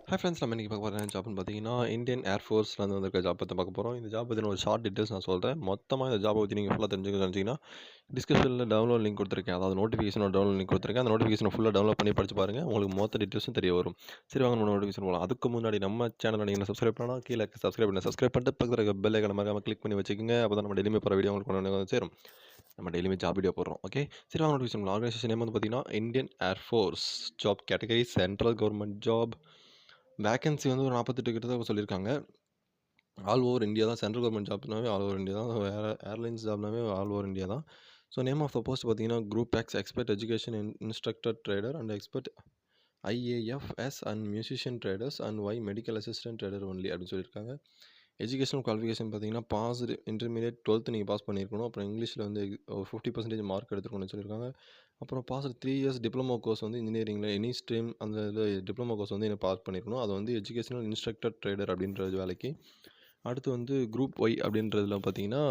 Hi friends, நம்ம இன்றைக்கி பார்க்க போகிற ஜாப்னு பார்த்தீங்கன்னா இந்தியன் ஏர்ஃபோர்ஸில் வந்திருக்க ஜாப் பற்றி பார்க்க போகிறோம். இந்த ஜாப் பற்றின ஒரு ஷார்ட் டீட்டெயில்ஸ் நான் சொல்கிறேன். மொத்தமாக இந்த ஜாப்பை பற்றி நீங்கள் ஃபுல்லாக தெரிஞ்சுக்கிட்டீங்கன்னா டிஸ்கிரிப்ஷனில் டவுன்லோட் லிங்க் கொடுத்துருக்கேன். அதாவது நோட்டிஃபிகேஷன் டவுன்லோட் லிங்க் கொடுத்துருக்கேன். அந்த நோட்டிஃபிகேஷன் ஃபுல்லாக டவுன்லோட் பண்ணி படிச்சு பாருங்கள். உங்களுக்கு மொத்த டீட்டெயில்ஸும் தெரிய வரும். சரி, வாங்க நம்ம நோட்டிஃபிகேஷன் போகலாம். அதுக்கு முன்னாடி நம்ம சேனலை நீங்கள் சப்ஸ்கிரைப் பண்ணால் கீழே சப்ஸ்கிரைப் பண்ணிட்டு பக்கத்தில் இருக்க பெல் ஐக்கான மறக்காம கிளிக் பண்ணி வச்சுக்கோங்க. அப்போ தான் நம்ம டெய்லியுமே போகிற வீடியோ உங்களுக்கு கொண்டு சேரும். நம்ம டெய்லியுமே ஜாப் வீடியோ போடுறோம். ஓகே, சரி, வாங்க நோட்டிஃபிகேஷன். ஆர்கனைசேஷன் நேம் வந்து பார்த்தீங்கன்னா Indian Air Force. Job category central government job. Vacancy வந்து ஒரு 48 கிட்ட சொல்லியிருக்காங்க. ஆல் ஓவர் இந்தியா தான். சென்ட்ரல் கவர்மெண்ட் ஜாப்னாவே ஆல் ஓவர் இந்தியா தான். வேறு ஏர்லைன்ஸ் ஜாப்னாவே ஆல் ஓவர் இந்தியா தான். So name of the post பார்த்தீங்கன்னா group X expert education instructor trader and expert IAFS and musician traders and Y medical assistant trader only அப்படின்னு சொல்லியிருக்காங்க. Educational qualification பார்த்தீங்கன்னா passed intermediate 12th நீங்கள் pass பண்ணியிருக்கணும். அப்புறம் இங்கிலீஷில் வந்து ஒரு 50% மார்க் எடுத்துருக்கணும்னு சொல்லியிருக்காங்க. அப்புறம் பாஸ்டு 3 இயர்ஸ் டிப்ளமோ கோர்ஸ் வந்து இன்ஜினியரிங்கில் எனி ஸ்ட்ரீம் அந்த இதில் டிப்ளமோ கோர்ஸ் வந்து பாஸ் பண்ணியிருக்கணும். அது வந்து எஜுகேஷனல் இன்ஸ்ட்ரக்டர் ட்ரேடர் அப்படின்ற வேலைக்கு. அடுத்து வந்து குரூப் ஒய் அப்படின்றதுல பார்த்தீங்கன்னா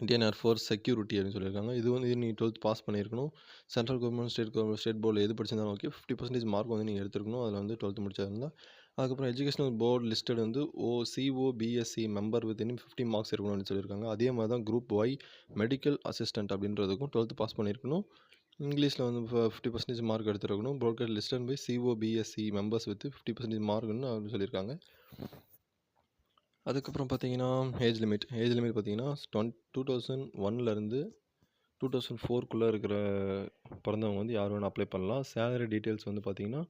இந்தியன் ஏர்ஃபோர்ஸ் செக்யூரிட்டி அப்படின்னு சொல்லியிருக்காங்க. இது வந்து நீ 12th பாஸ் பண்ணியிருக்கணும். சென்ட்ரல் கவர்மெண்ட் ஸ்டேட் போர்டில் எது படிச்சிருந்தாலும் ஓகே. 50% மார்க் வந்து நீங்கள் எடுத்துருக்கணும். அதில் வந்து 12th முடிச்சிருந்தா. அதுக்கப்புறம் எஜுகேஷனல் போர்டு லிஸ்டட் வந்து சிஓபிஎஸ்சி மெம்பர் வித் 50 மார்க்ஸ் இருக்கணும்னு சொல்லியிருக்காங்க. அதே மாதிரி தான் குரூப் ஒய் மெடிக்கல் அசிஸ்டன்ட் அப்படின்றதுக்கும் 12th பாஸ் பண்ணியிருக்கணும். இங்கிலீஷில் வந்து 50% மார்க் எடுத்துருக்கணும். Broker listed by COBSC members with 50% மார்க்னு அப்படின்னு சொல்லியிருக்காங்க. அதுக்கப்புறம் பார்த்தீங்கன்னா ஏஜ் லிமிட் பார்த்தீங்கன்னா 2001லேருந்து 2004 இருக்கிற பிறந்தவங்க வந்து யார் வேணால் அப்ளை பண்ணலாம். சேலரி டீட்டெயில்ஸ் வந்து பார்த்தீங்கன்னா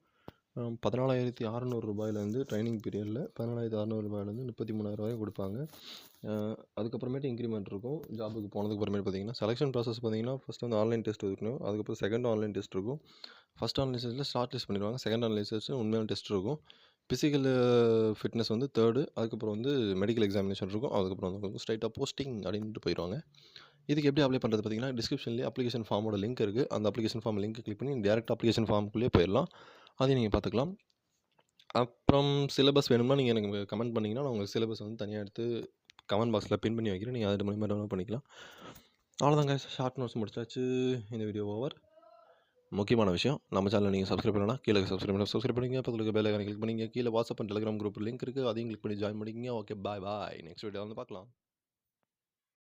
14,600 ரூபாயிலேருந்து ட்ரைனிங் பீரியடில் 14,600 ரூபாயிலேருந்து 33,000 வரை கொடுப்பாங்க. அதுக்கப்புறமேட்டு இன்க்ரிமெண்ட் இருக்கும். ஜாபுக்கு போனதுக்கு அப்புறமேட்டு பார்த்தீங்கன்னா செலெக்ஷன் ப்ராசஸ் பார்த்தீங்கன்னா ஃபஸ்ட் வந்து ஆன்லைன் டெஸ்ட் இருக்கணும். அதுக்கப்புறம் செகண்ட் ஆன்லைன் டெஸ்ட் இருக்கும். ஃபஸ்ட் ஆன்லைன் டெஸ்ட்டில் ஷார்ட் லிஸ்ட் பண்ணிடுவாங்க. செகண்ட் ஆன்லைன் டெஸ்ட்டு உண்மையான டெஸ்ட் இருக்கும். ஃபிசிக்கல் ஃபிட்னஸ் வந்து தேர்டு. அதுக்கப்புறம் வந்து மெடிக்கல் எக்ஸாமினேஷன் இருக்கும். அதுக்கப்புறம் வந்து ஸ்ட்ரைட்டாக போஸ்டிங் அப்படின்ட்டு போயிடுவாங்க. இதுக்கு எப்படி அப்ளை பண்ணுறது பார்த்தீங்கன்னா டிஸ்கிரிப்ஷன்லேயே அப்ளிகேஷன் ஃபார்மோட லிங்க் இருக்குது. அந்த அப்ளிகேஷன் ஃபார்ம் லிங்க் கிளிக் பண்ணி டேரெக்ட் அப்ளிகேஷன் ஃபார்முக்குள்ளேயே போயிடலாம். அதையும் நீங்கள் பார்த்துக்கலாம். அப்புறம் சிலபஸ் வேணும்னா நீங்கள் எனக்கு கமெண்ட் பண்ணிங்கன்னா நான் உங்களுக்கு சிலபஸ் வந்து தனியாக எடுத்து கமெண்ட் பாக்ஸில் பின் பண்ணி வைக்கிறேன். நீங்கள் அது மூலிமா டவுன்லோட் பண்ணிக்கலாம். அவ்வளோதாங்க, ஷார்ட் நோட்ஸ் முடிச்சாச்சு. இந்த வீடியோ ஓவர். முக்கியமான விஷயம், நம்ம சேனலை நீங்கள் சப்ஸ்கிரைப் பண்ணலாம். கீழே சப்ஸ்கிரைப் பண்ணிங்க. பக்கத்தில் பெல் ஐகானை கிளிக் பண்ணிங்க. கீழே WhatsApp and Telegram group link இருக்குது. அதையும் கிளிக் பண்ணி ஜாயின் பண்ணிக்கிங்க. ஓகே, பாய். நெக்ஸ்ட் வீடியோ வந்து பார்க்கலாம்.